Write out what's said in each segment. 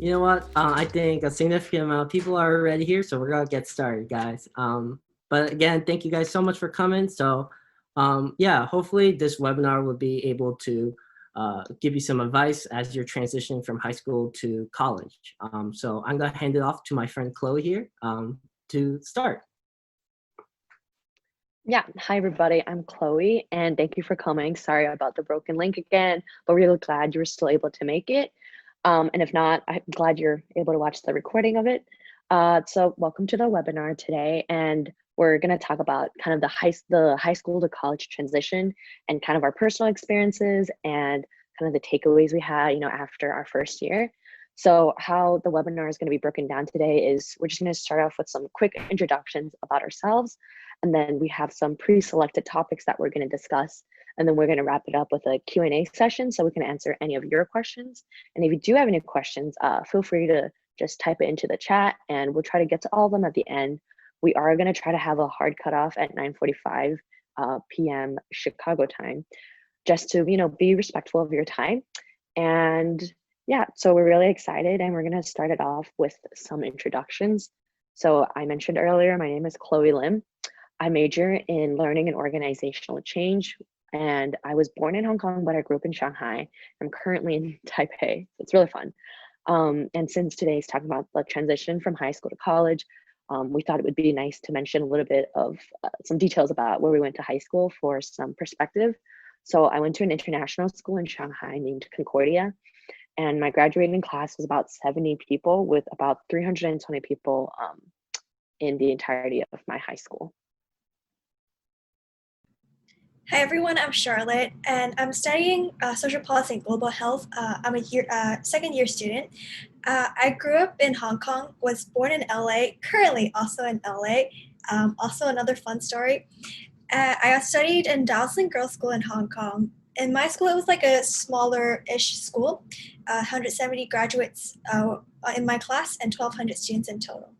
You know what? I think a significant amount of people are already here, so we're gonna get started, guys. But again, thank you guys so much for coming. So, yeah, hopefully this webinar will be able to give you some advice as you're transitioning from high school to college. So I'm gonna hand it off to my friend Chloe here to start. Yeah, hi everybody, I'm Chloe, and thank you for coming. Sorry about the broken link again, but really glad you were still able to make it. And if not, I'm glad you're able to watch the recording of it. So welcome to the webinar today, and we're going to talk about kind of the high school to college transition and kind of our personal experiences and kind of the takeaways we had, after our first year. So how the webinar is going to be broken down today is we're just going to start off with some quick introductions about ourselves, and then we have some pre-selected topics that we're going to discuss. And then we're going to wrap it up with a Q&A session so we can answer any of your questions. And if you do have any questions, feel free to just type it into the chat and we'll try to get to all of them at the end. We are going to try to have a hard cutoff at 9:45 p.m. Chicago time, just to, be respectful of your time. And yeah, so we're really excited and we're going to start it off with some introductions. So I mentioned earlier, my name is Chloe Lim. I major in learning and organizational change, and I was born in Hong Kong, but I grew up in Shanghai. I'm currently in Taipei, so it's really fun. And since today is talking about the transition from high school to college, we thought it would be nice to mention a little bit of some details about where we went to high school for some perspective. So I went to an international school in Shanghai named Concordia, and my graduating class was about 70 people with about 320 people in the entirety of my high school. Hi everyone, I'm Charlotte, and I'm studying social policy and global health. I'm a second year student. I grew up in Hong Kong, was born in LA, currently also in LA. Also another fun story. I studied in Dowsing Girls School in Hong Kong. In my school, it was like a smaller-ish school, 170 graduates in my class and 1,200 students in total.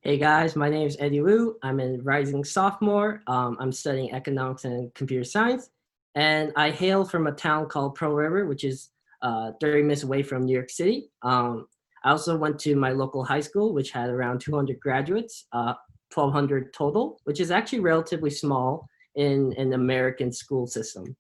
Hey guys, my name is Eddie Wu. I'm a rising sophomore. I'm studying economics and computer science, and I hail from a town called Pearl River, which is 30 minutes away from New York City. I also went to my local high school, which had around 200 graduates, 1,200 total, which is actually relatively small in an American school system.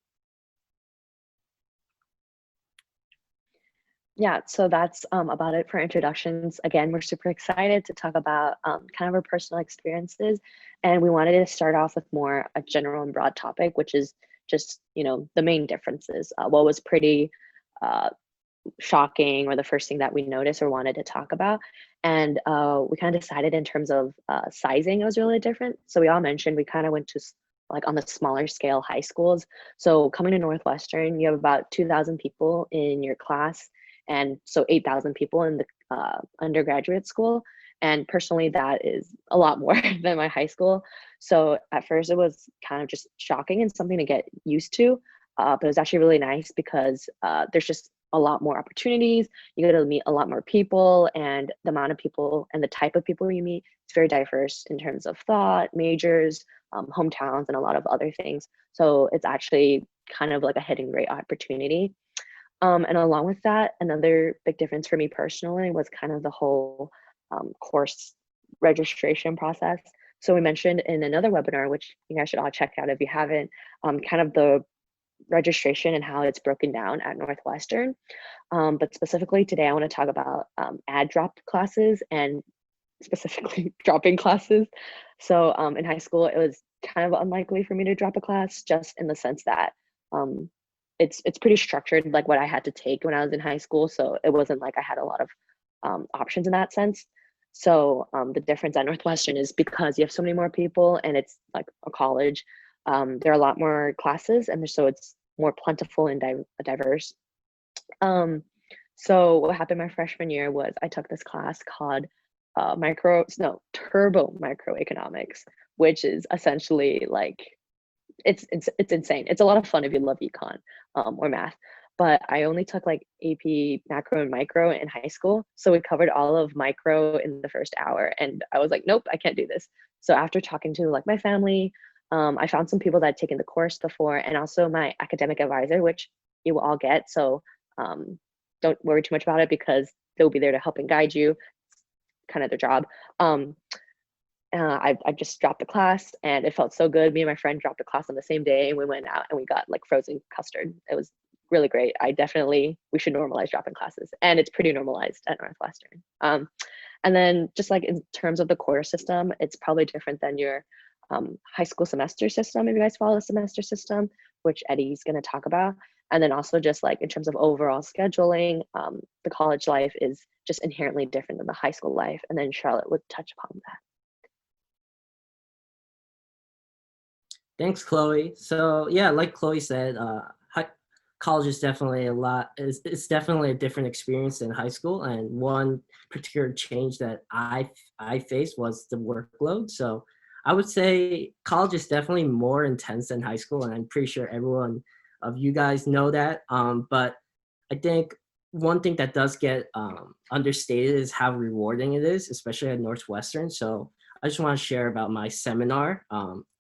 Yeah, so that's about it for introductions. Again, we're super excited to talk about kind of our personal experiences, and we wanted to start off with more a general and broad topic, which is just, the main differences. What was pretty uh, shocking, or the first thing that we noticed or wanted to talk about. And we kind of decided in terms of sizing, it was really different. So we all mentioned we kind of went to like on the smaller scale high schools. So coming to Northwestern, you have about 2,000 people in your class, and so 8,000 people in the undergraduate school. And personally, that is a lot more than my high school. So at first, it was kind of just shocking and something to get used to. But it was actually really nice because there's just a lot more opportunities. You get to meet a lot more people, and the amount of people and the type of people you meet is very diverse in terms of thought, majors, hometowns, and a lot of other things. So it's actually kind of like a hidden great opportunity. And along with that, another big difference for me personally was kind of the whole course registration process. So we mentioned in another webinar, which you guys should all check out if you haven't, kind of the registration and how it's broken down at Northwestern. But specifically today, I want to talk about add drop classes and specifically dropping classes. So in high school, it was kind of unlikely for me to drop a class, just in the sense that um, it's pretty structured, like what I had to take when I was in high school. So it wasn't like I had a lot of options in that sense. So the difference at Northwestern is because you have so many more people and it's like a college, there are a lot more classes, and so it's more plentiful and diverse. So what happened my freshman year was I took this class called turbo microeconomics, which is essentially like it's insane. It's a lot of fun if you love econ or math. But I only took like AP macro and micro in high school. So we covered all of micro in the first hour. And I was like, nope, I can't do this. So after talking to like my family, I found some people that had taken the course before, and also my academic advisor, which you will all get. So don't worry too much about it, because they'll be there to help and guide you. It's kind of their job. I just dropped a class and it felt so good. Me and my friend dropped a class on the same day and we went out and we got like frozen custard. It was really great. We should normalize dropping classes, and it's pretty normalized at Northwestern. And then just like in terms of the quarter system, it's probably different than your high school semester system, if you guys follow the semester system, which Eddie's going to talk about. And then also just like in terms of overall scheduling, the college life is just inherently different than the high school life. And then Charlotte would touch upon that. Thanks, Chloe. So yeah, like Chloe said, college is definitely it's definitely a different experience than high school. And one particular change that I faced was the workload. So I would say college is definitely more intense than high school, and I'm pretty sure everyone of you guys know that. But I think one thing that does get understated is how rewarding it is, especially at Northwestern. So I just want to share about my seminar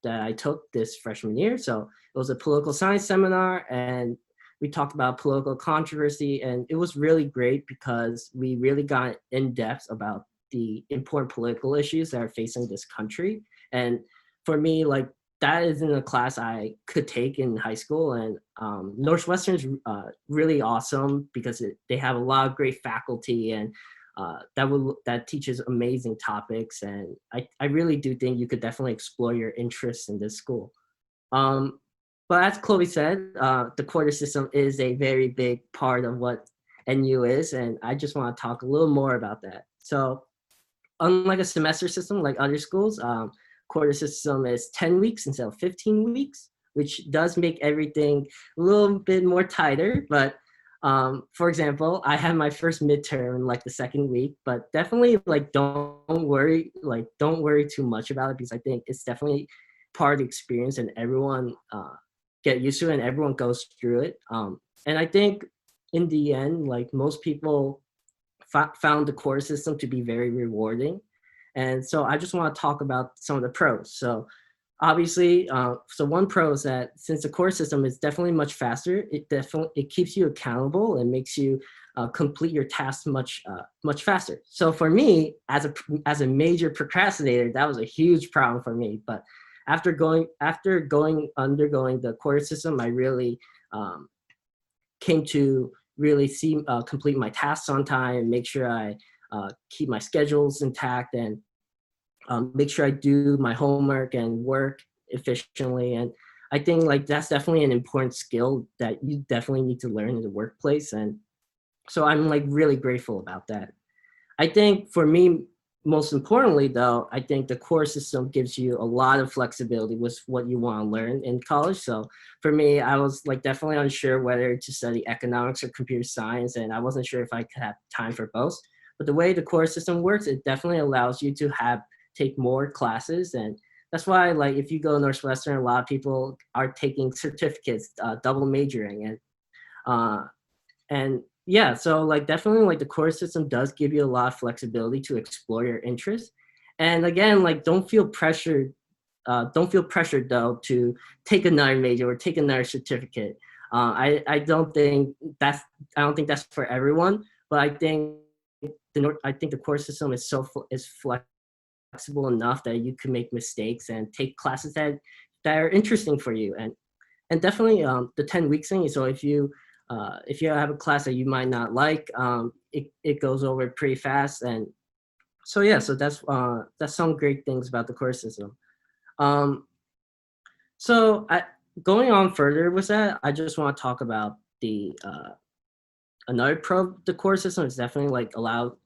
that I took this freshman year. So it was a political science seminar, and we talked about political controversy, and it was really great because we really got in depth about the important political issues that are facing this country. And for me, like, that isn't a class I could take in high school. And Northwestern's really awesome because they have a lot of great faculty, and that teaches amazing topics. And I really do think you could definitely explore your interests in this school. But as Chloe said, the quarter system is a very big part of what NU is, and I just want to talk a little more about that. So unlike a semester system like other schools, quarter system is 10 weeks instead of 15 weeks, which does make everything a little bit more tighter. But for example, I had my first midterm in like the second week, but definitely like don't worry too much about it, because I think it's definitely part of the experience, and everyone get used to it, and everyone goes through it. And I think in the end, like, most people found the core system to be very rewarding. And so I just want to talk about some of the pros. So obviously, so one pro is that since the core system is definitely much faster, it keeps you accountable and makes you complete your tasks much faster. So for me, as a major procrastinator, that was a huge problem for me. But undergoing the core system, I really came to really complete my tasks on time, make sure I keep my schedules intact, and make sure I do my homework and work efficiently. And I think like that's definitely an important skill that you definitely need to learn in the workplace. And so I'm like really grateful about that. I think for me, most importantly though, I think the core system gives you a lot of flexibility with what you want to learn in college. So for me, I was like definitely unsure whether to study economics or computer science, and I wasn't sure if I could have time for both. But the way the core system works, it definitely allows you to take more classes. And that's why, like, if you go to Northwestern, a lot of people are taking certificates, double majoring. And yeah, so like definitely like the core system does give you a lot of flexibility to explore your interests. And again, like, don't feel pressured though to take another major or take another certificate. I don't think that's for everyone, but I think the core system is flexible enough that you can make mistakes and take classes that are interesting for you. And definitely the 10 weeks thing. So if you have a class that you might not like, it goes over pretty fast. And so yeah, so that's some great things about the core system. So going on further with that, I just want to talk about the another pro of the core system is definitely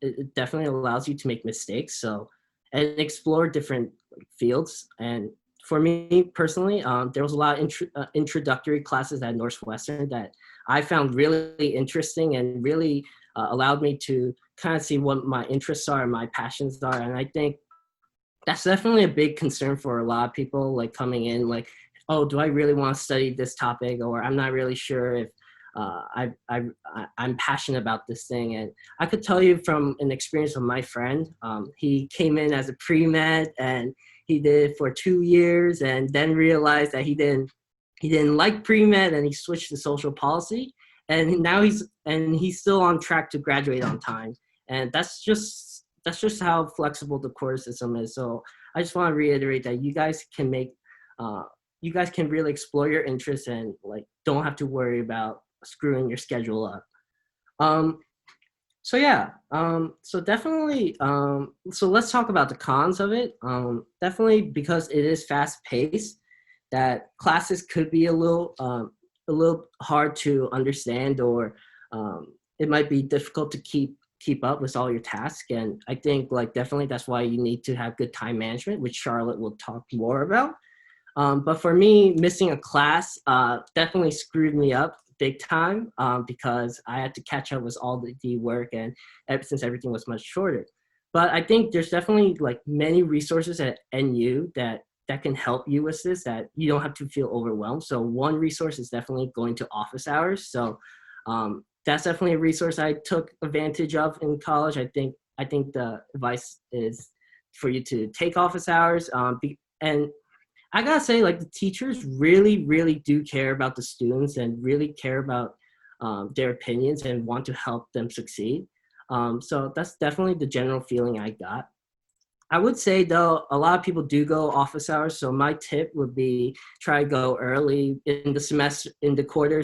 it definitely allows you to make mistakes, so, and explore different fields. And for me personally, there was a lot of introductory classes at Northwestern that I found really interesting and really allowed me to kind of see what my interests are and my passions are. And I think that's definitely a big concern for a lot of people, like coming in, like, oh, do I really want to study this topic? Or I'm not really sure if I'm passionate about this thing. And I could tell you from an experience of my friend, he came in as a pre-med and he did it for 2 years and then realized that he didn't like pre-med, and he switched to social policy. and now he's still on track to graduate on time. And that's just how flexible the quarter system is. So I just want to reiterate that you guys can really explore your interests and like don't have to worry about screwing your schedule up. So yeah, so definitely, so let's talk about the cons of it. Definitely because it is fast paced, that classes could be a little hard to understand, or it might be difficult to keep up with all your tasks. And I think like definitely that's why you need to have good time management, which Charlotte will talk more about. But for me, missing a class definitely screwed me up big time, because I had to catch up with all the work, and since everything was much shorter. But I think there's definitely like many resources at NU that can help you with this, that you don't have to feel overwhelmed. So one resource is definitely going to office hours. So that's definitely a resource I took advantage of in college. I think the advice is for you to take office hours, and I gotta say, like, the teachers really, really do care about the students and really care about their opinions and want to help them succeed. So that's definitely the general feeling I got. I would say, though, a lot of people do go office hours. So my tip would be try to go early in the semester, in the quarter,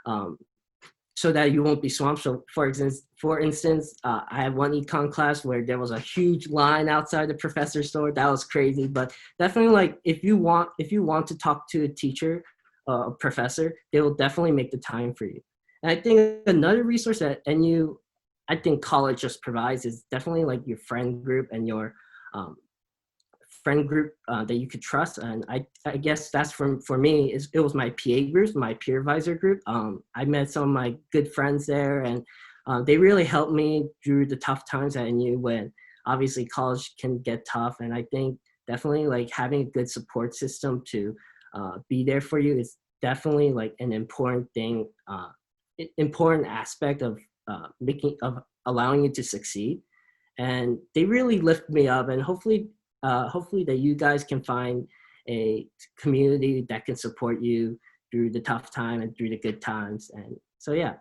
um, so that you won't be swamped. So for instance, I had one econ class where there was a huge line outside the professor's door. That was crazy. But definitely, like, if you want to talk to a teacher, a professor, they will definitely make the time for you. And I think another resource that I think college just provides is definitely like your friend group and your friend group that you could trust. And I guess that's for me, it was my PA group, my peer advisor group. I met some of my good friends there, and they really helped me through the tough times at NU when obviously college can get tough. And I think definitely like having a good support system to be there for you is definitely like an important thing, important aspect of allowing you to succeed. And they really lift me up, and hopefully that you guys can find a community that can support you through the tough time and through the good times. And so, yeah.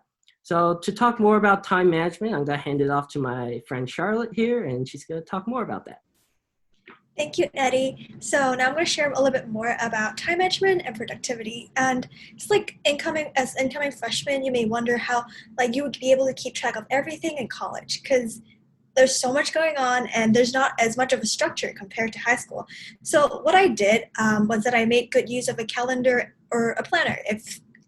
So to talk more about time management, I'm gonna hand it off to my friend Charlotte here, and she's gonna talk more about that. Thank you, Eddie. So now I'm going to share a little bit more about time management and productivity. And just like incoming freshmen, you may wonder how like you would be able to keep track of everything in college, because there's so much going on and there's not as much of a structure compared to high school. So what I did was that I made good use of a calendar or a planner,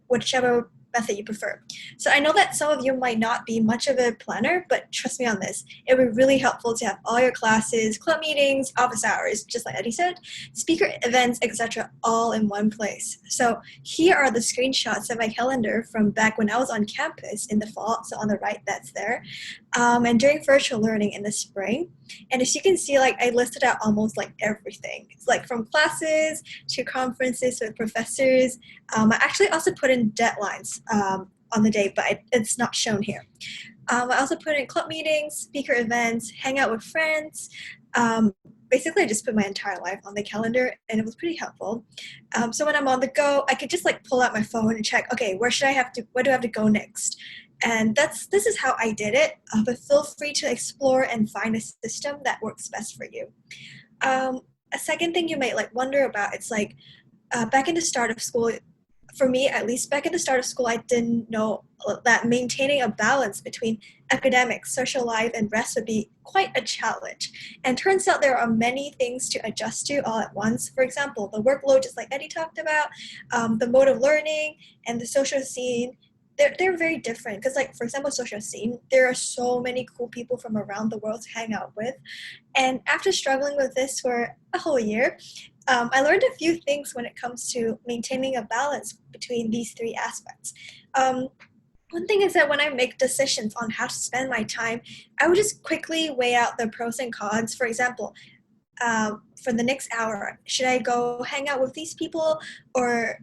whichever method you prefer. So I know that some of you might not be much of a planner, but trust me on this, it would be really helpful to have all your classes, club meetings, office hours, just like Eddie said, speaker events, etc., all in one place. So here are the screenshots of my calendar from back when I was on campus in the fall. So on the right, that's there. And during virtual learning in the spring. And as you can see, like I listed out almost like everything. It's like from classes to conferences with professors. I actually also put in deadlines on the day, but it's not shown here. I also put in club meetings, speaker events, hang out with friends. Basically, I just put my entire life on the calendar, and it was pretty helpful. So when I'm on the go, I could just like pull out my phone and check, okay, where do I have to go next? And this is how I did it, but feel free to explore and find a system that works best for you. A second thing you might like wonder about, it's like back in the start of school, for me at least, back in the start of school, I didn't know that maintaining a balance between academics, social life, and rest would be quite a challenge. And turns out there are many things to adjust to all at once. For example, the workload, just like Eddie talked about, the mode of learning, and the social scene. They're very different because, like, for example, social scene, there are so many cool people from around the world to hang out with. And after struggling with this for a whole year, I learned a few things when it comes to maintaining a balance between these three aspects. One thing is that when I make decisions on how to spend my time, I would just quickly weigh out the pros and cons. For example, for the next hour, should I go hang out with these people or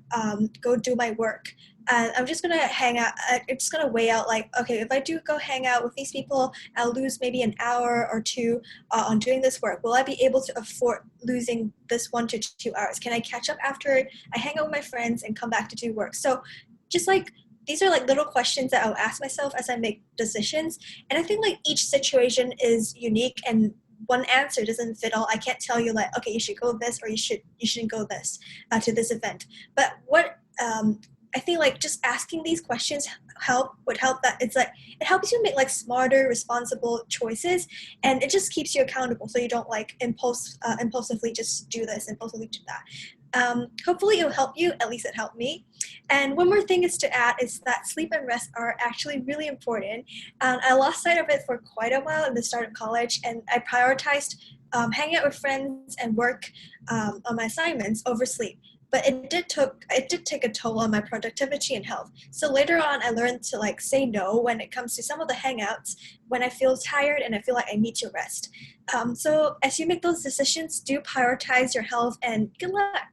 go do my work? I'm just gonna hang out. I'm just gonna weigh out like, okay, if I do go hang out with these people, I'll lose maybe an hour or two on doing this work. Will I be able to afford losing this 1 to 2 hours? Can I catch up after I hang out with my friends and come back to do work? So just like these are like little questions that I'll ask myself as I make decisions. And I think like each situation is unique and one answer doesn't fit all. I can't tell you like, okay, you should go this or you shouldn't go this to this event. But what I think like just asking these questions would help that it's like it helps you make like smarter, responsible choices, and it just keeps you accountable so you don't like impulsively just do this, impulsively do that. Hopefully it'll help you, at least it helped me. And one more thing is to add is that sleep and rest are actually really important. And I lost sight of it for quite a while at the start of college, and I prioritized hanging out with friends and work on my assignments over sleep. But it did take a toll on my productivity and health. So later on, I learned to like say no when it comes to some of the hangouts when I feel tired and I feel like I need to rest. So as you make those decisions, do prioritize your health and good luck.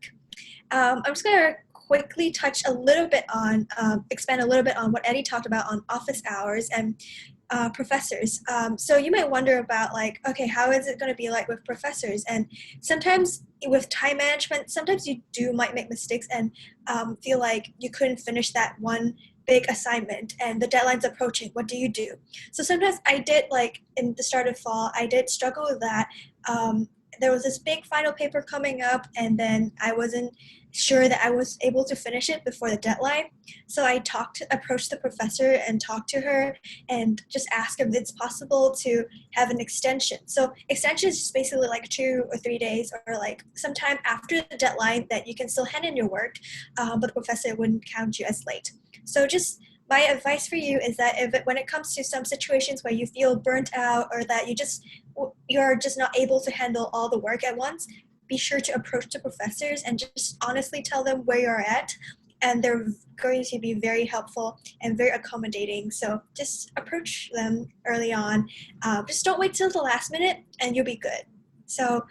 I'm just gonna quickly touch a little bit on, expand a little bit on what Eddie talked about on office hours and professors. So you might wonder about like, okay, how is it going to be like with professors? And sometimes with time management, sometimes you might make mistakes and feel like you couldn't finish that one big assignment and the deadline's approaching. What do you do? So sometimes I did like in the start of fall, I did struggle with that. There was this big final paper coming up and then I wasn't sure that I was able to finish it before the deadline. So I approached the professor and talked to her and just asked if it's possible to have an extension. So extension is just basically like 2 or 3 days or like sometime after the deadline that you can still hand in your work, but the professor wouldn't count you as late. So just my advice for you is that when it comes to some situations where you feel burnt out or that you're just not able to handle all the work at once, be sure to approach the professors and just honestly tell them where you're at, and they're going to be very helpful and very accommodating. So just approach them early on. Just don't wait till the last minute and you'll be good. So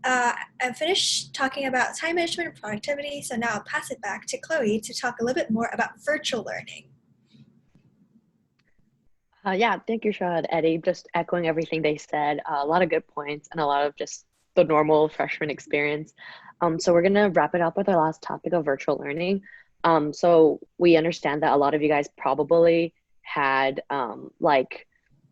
I'm finished talking about time management and productivity, so now I'll pass it back to Chloe to talk a little bit more about virtual learning. Yeah, thank you, Shaw and Eddie. Just echoing everything they said, a lot of good points and a lot of just the normal freshman experience. So we're gonna wrap it up with our last topic of virtual learning. So we understand that a lot of you guys probably had like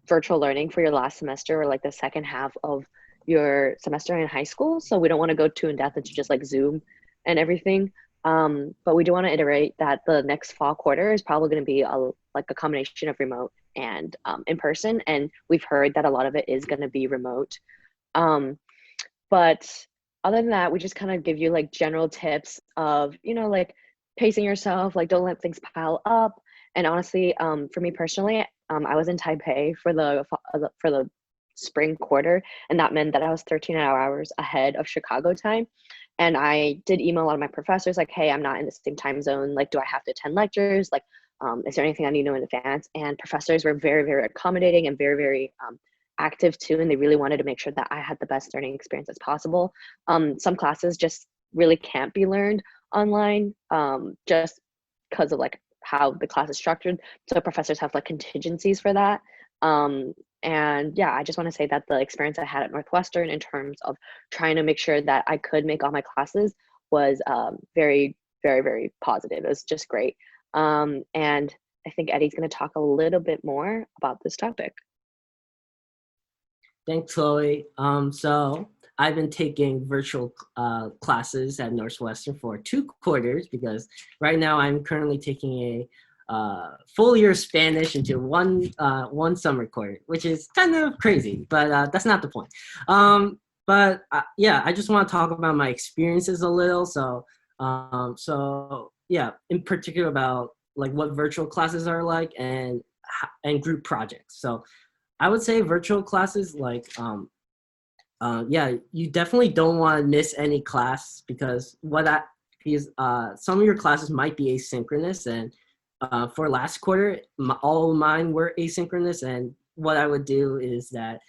virtual learning for your last semester or like the second half of your semester in high school. So we don't want to go too in depth into just like Zoom and everything. But we do want to iterate that the next fall quarter is probably going to be like a combination of remote and in person. And we've heard that a lot of it is going to be remote. But other than that, we just kind of give you like general tips of, like pacing yourself, like don't let things pile up. And honestly, for me personally, I was in Taipei for the spring quarter, and that meant that I was 13 hours ahead of Chicago time. And I did email a lot of my professors like, hey, I'm not in the same time zone. Like, do I have to attend lectures? Like, is there anything I need to know in advance? And professors were very, very accommodating and very, very active too. And they really wanted to make sure that I had the best learning experience as possible. Some classes just really can't be learned online just because of like how the class is structured. So professors have like contingencies for that. And yeah, I just want to say that the experience I had at Northwestern in terms of trying to make sure that I could make all my classes was very, very, very positive. It was just great. And I think Eddie's going to talk a little bit more about this topic. Thanks, Chloe. So I've been taking virtual classes at Northwestern for 2 quarters because right now I'm currently taking a full year of Spanish into one summer quarter, which is kind of crazy, but that's not the point. Yeah, I just want to talk about my experiences a little. So yeah, in particular about like what virtual classes are like and group projects. So I would say virtual classes, like, yeah, you definitely don't want to miss any class because some of your classes might be asynchronous, and for last quarter, all of mine were asynchronous. And what I would do is that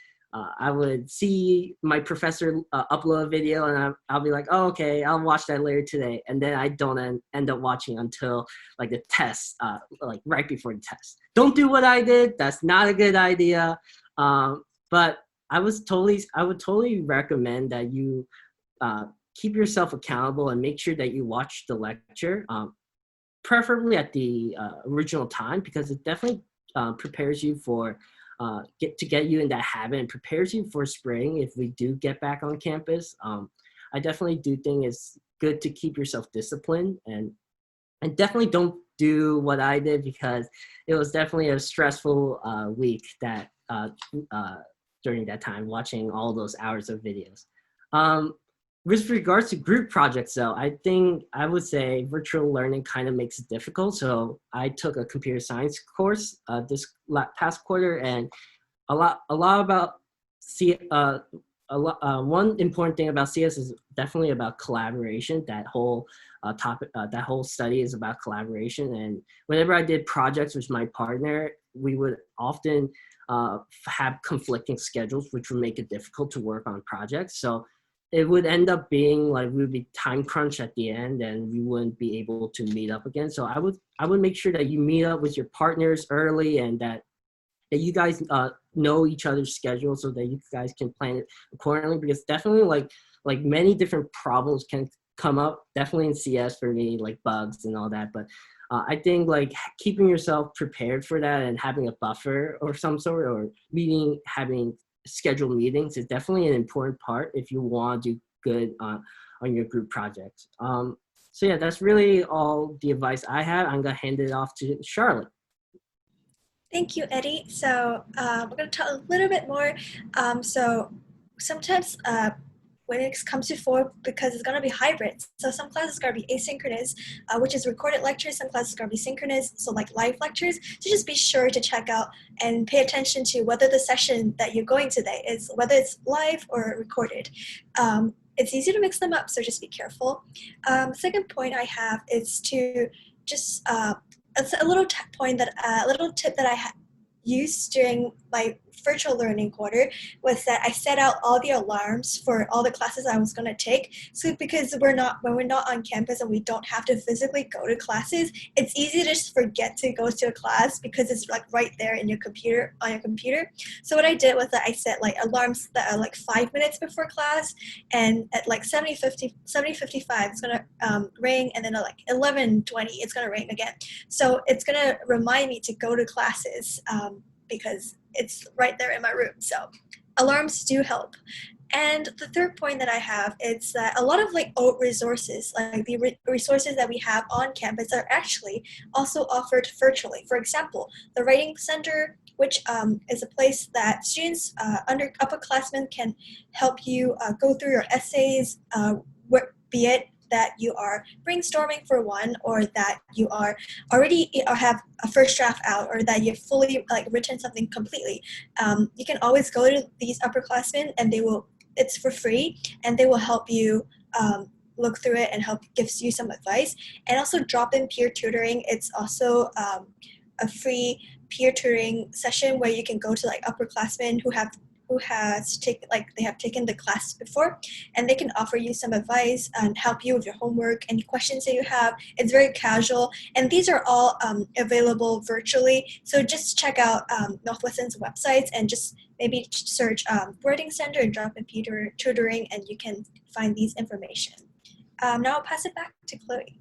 I would see my professor upload a video, and I'll be like, oh, okay, I'll watch that later today. And then I don't end up watching until like the test, like right before the test. Don't do what I did. That's not a good idea. But I would totally recommend that you keep yourself accountable and make sure that you watch the lecture. preferably at the original time, because it definitely prepares you for get you in that habit and prepares you for spring if we do get back on campus. I definitely do think it's good to keep yourself disciplined, and definitely don't do what I did, because it was definitely a stressful week that during that time, watching all those hours of videos. With regards to group projects, though, I think I would say virtual learning kind of makes it difficult. So I took a computer science course this past quarter, and a lot about one important thing about CS is definitely about collaboration. That whole topic, that whole study is about collaboration. And whenever I did projects with my partner, we would often have conflicting schedules, which would make it difficult to work on projects. So it would end up being like we would be time crunched at the end, and we wouldn't be able to meet up again. So I would make sure that you meet up with your partners early, and that you guys know each other's schedule, so that you guys can plan it accordingly. Because definitely like many different problems can come up, definitely in CS for me, like bugs and all that. But I think like keeping yourself prepared for that and having a buffer or some sort, or having scheduled meetings is definitely an important part if you want to do good on your group projects. So yeah, that's really all the advice I have. I'm gonna hand it off to Charlotte. Thank you, Eddie. So we're going to talk a little bit more. So sometimes when it comes to fall, because it's going to be hybrid. So some classes are going to be asynchronous, which is recorded lectures. Some classes are going to be synchronous, so like live lectures. So just be sure to check out and pay attention to whether the session that you're going today is, whether it's live or recorded. It's easy to mix them up, so just be careful. Second point I have is to just it's a little little tip that I used during my virtual learning quarter was that I set out all the alarms for all the classes I was going to take. So because when we're not on campus and we don't have to physically go to classes, it's easy to just forget to go to a class because it's like right there in your computer, on your computer. So what I did was that I set like alarms that are like 5 minutes before class, and at like 70:55 it's going to ring, and then at like 11:20 it's going to ring again. So it's going to remind me to go to classes because it's right there in my room. So alarms do help. And the third point that I have is that a lot of like old resources, like the resources that we have on campus, are actually also offered virtually. For example, the Writing Center, which is a place that students, upperclassmen, can help you go through your essays, be it that you are brainstorming for one, or that you are already have a first draft out, or that you've fully like written something completely. You can always go to these upperclassmen, and it's for free, and they will help you look through it and gives you some advice. And also drop-in peer tutoring. It's also a free peer tutoring session where you can go to like upperclassmen who have taken the class before, and they can offer you some advice and help you with your homework, any questions that you have. It's very casual, and these are all available virtually. So just check out Northwestern's websites and just maybe search Writing Center and drop-in peer tutoring, and you can find these information. Now I'll pass it back to Chloe.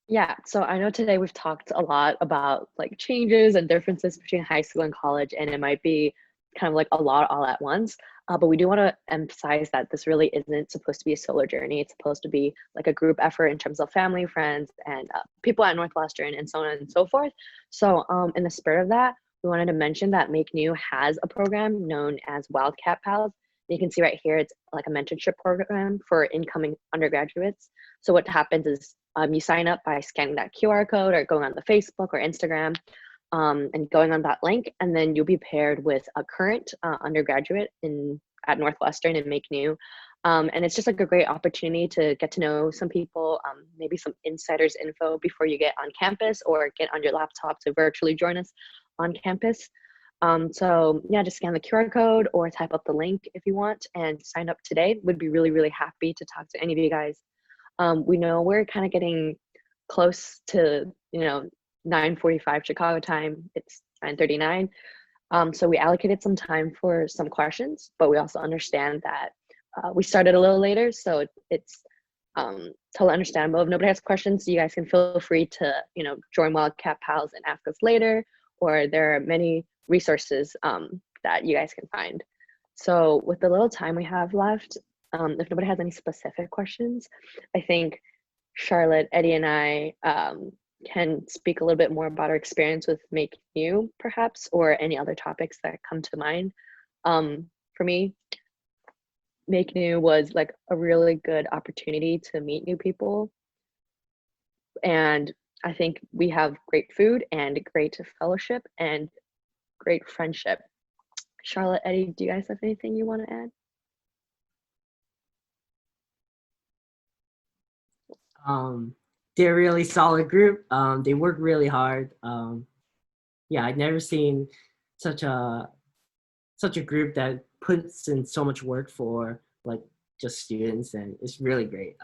Yeah, so I know today we've talked a lot about like changes and differences between high school and college, and it might be kind of like a lot all at once. But we do want to emphasize that this really isn't supposed to be a solo journey. It's supposed to be like a group effort in terms of family, friends, and people at Northwestern, and so on and so forth. So in the spirit of that, we wanted to mention that MakeNew has a program known as Wildcat Pals. You can see right here, it's like a mentorship program for incoming undergraduates. So what happens is you sign up by scanning that QR code or going on the Facebook or Instagram and going on that link, and then you'll be paired with a current undergraduate at Northwestern and MakeNew. And it's just like a great opportunity to get to know some people, maybe some insiders info before you get on campus or get on your laptop to virtually join us on campus. So yeah, just scan the QR code or type up the link if you want and sign up today. Would be really, really happy to talk to any of you guys. We know we're kind of getting close to, 9:45 Chicago time. It's 9:39. So we allocated some time for some questions, but we also understand that we started a little later. So it's totally understandable. If nobody has questions, you guys can feel free to, join Wildcat Pals and ask us later, or there are many resources that you guys can find. So with the little time we have left, if nobody has any specific questions, I think Charlotte, Eddie, and I can speak a little bit more about our experience with MakeNew, perhaps, or any other topics that come to mind. For me, MakeNew was like a really good opportunity to meet new people. And I think we have great food and great fellowship and great friendship. Charlotte, Eddie, do you guys have anything you want to add? They're a really solid group. They work really hard. Yeah, I've never seen such a group that puts in so much work for like just students, and it's really great.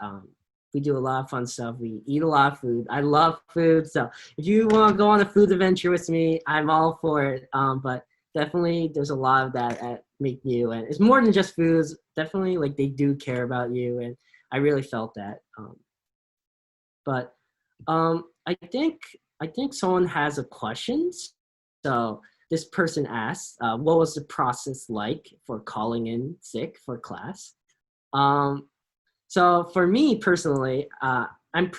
We do a lot of fun stuff. We eat a lot of food. I love food, so if you want to go on a food adventure with me, I'm all for it. But definitely, there's a lot of that at MakeNew, and it's more than just foods. Definitely, like they do care about you, and I really felt that. But I think someone has a question. So this person asked, what was the process like for calling in sick for class? So for me personally, I'm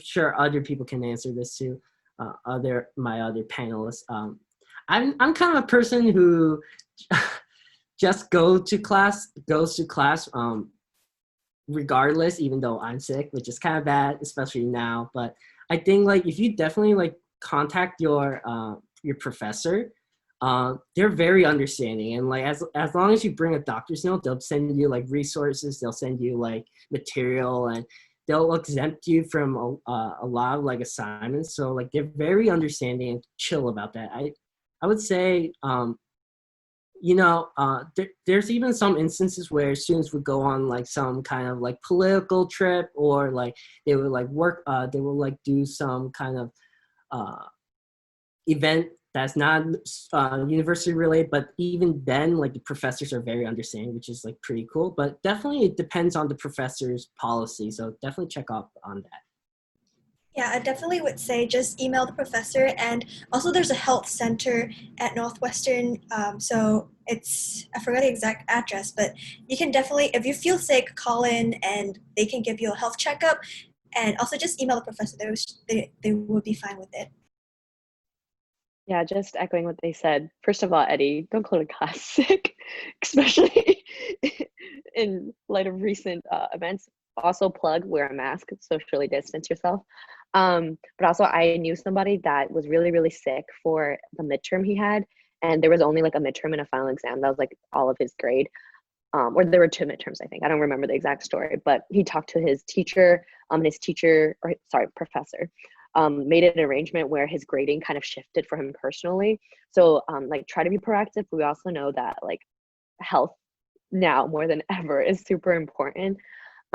sure other people can answer this too. My other panelists. I'm kind of a person who just goes to class, regardless, even though I'm sick, which is kind of bad, especially now. But I think like if you definitely like contact your professor, they're very understanding, and like as long as you bring a doctor's note, they'll send you like resources, they'll send you like material, and they'll exempt you from a lot of like assignments. So like they're very understanding and chill about that. I would say there's even some instances where students would go on like some kind of like political trip, or like they would like they will like do some kind of event that's not university related, but even then like the professors are very understanding, which is like pretty cool. But definitely it depends on the professor's policy, so definitely check up on that. Yeah, I definitely would say just email the professor, and also there's a health center at Northwestern. So I forgot the exact address, but you can definitely, if you feel sick, call in and they can give you a health checkup, and also just email the professor. They will be fine with it. Yeah, just echoing what they said. First of all, Eddie, don't go to class sick, especially in light of recent events. Also plug, wear a mask, socially distance yourself. But also I knew somebody that was really, really sick for the midterm he had, and there was only like a midterm and a final exam. That was like all of his grade. Or there were 2 midterms, I think. I don't remember the exact story, but he talked to his teacher, professor, made an arrangement where his grading kind of shifted for him personally. So like try to be proactive. But we also know that like health now more than ever is super important.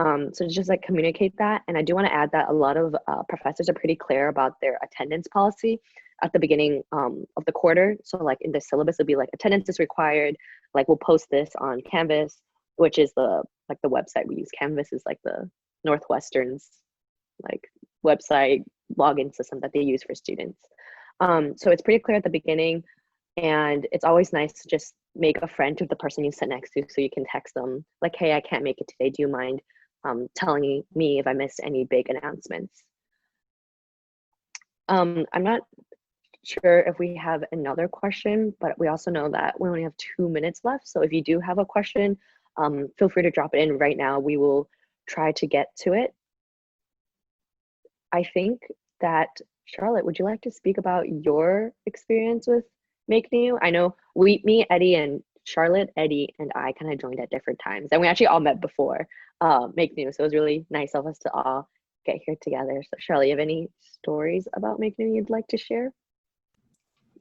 So just like communicate that. And I do want to add that a lot of professors are pretty clear about their attendance policy at the beginning of the quarter. So like in the syllabus, it'll be like attendance is required. Like we'll post this on Canvas, which is the website we use. Canvas is like the Northwestern's like website login system that they use for students. So it's pretty clear at the beginning, and it's always nice to just make a friend with the person you sit next to, so you can text them like, hey, I can't make it today. Do you mind telling me if I missed any big announcements? I'm not sure if we have another question, but we also know that we only have 2 minutes left. So if you do have a question, feel free to drop it in right now. We will try to get to it. I think that, Charlotte, would you like to speak about your experience with MakeNew? I know me, Eddie, and Charlotte, Eddie, and I kind of joined at different times, and we actually all met before MakeNew, so it was really nice of us to all get here together. So Charlotte, you have any stories about MakeNew you'd like to share?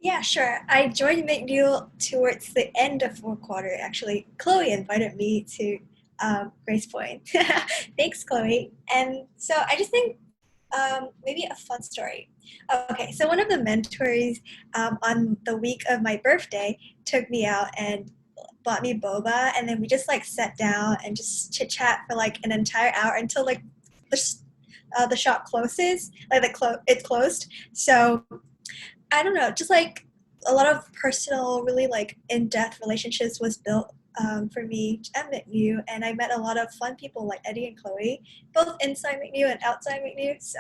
Yeah, sure. I joined MakeNew towards the end of 4th quarter. Actually, Chloe invited me to Grace Point. Thanks, Chloe. And so I just think maybe a fun story. Okay, so one of the mentors on the week of my birthday took me out and bought me boba, and then we just like sat down and just chit chat for like an entire hour until like the shop closes, like it's closed. So I don't know, just like a lot of personal, really like in-depth relationships was built for me at MakeNew, and I met a lot of fun people like Eddie and Chloe, both inside MakeNew and outside MakeNew. So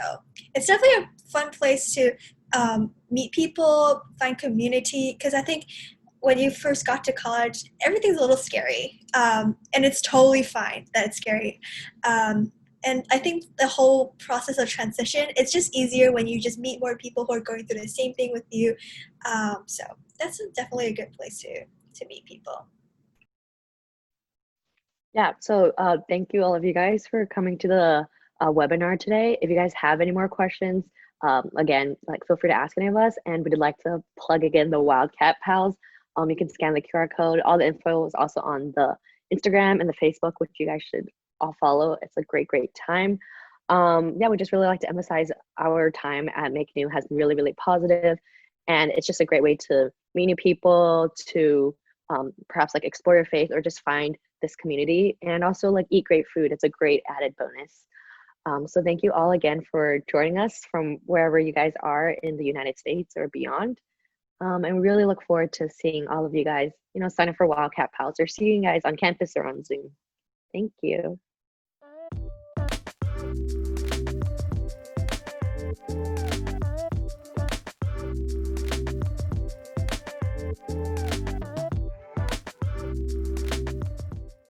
it's definitely a fun place to meet people, find community, because I think when you first got to college, everything's a little scary, and it's totally fine that it's scary. And I think the whole process of transition, it's just easier when you just meet more people who are going through the same thing with you. So that's definitely a good place to meet people. Yeah, so thank you all of you guys for coming to the webinar today. If you guys have any more questions, again, like feel free to ask any of us, and we'd like to plug again the Wildcat Pals. You can scan the QR code. All the info is also on the Instagram and the Facebook, which you guys should all follow. It's a great time. Yeah, we just really like to emphasize our time at MakeNew has been really, really positive, and it's just a great way to meet new people, to perhaps like explore your faith or just find this community, and also like eat great food. It's a great added bonus. So thank you all again for joining us from wherever you guys are in the United States or beyond. And we really look forward to seeing all of you guys, sign up for Wildcat Pals or seeing you guys on campus or on Zoom. Thank you.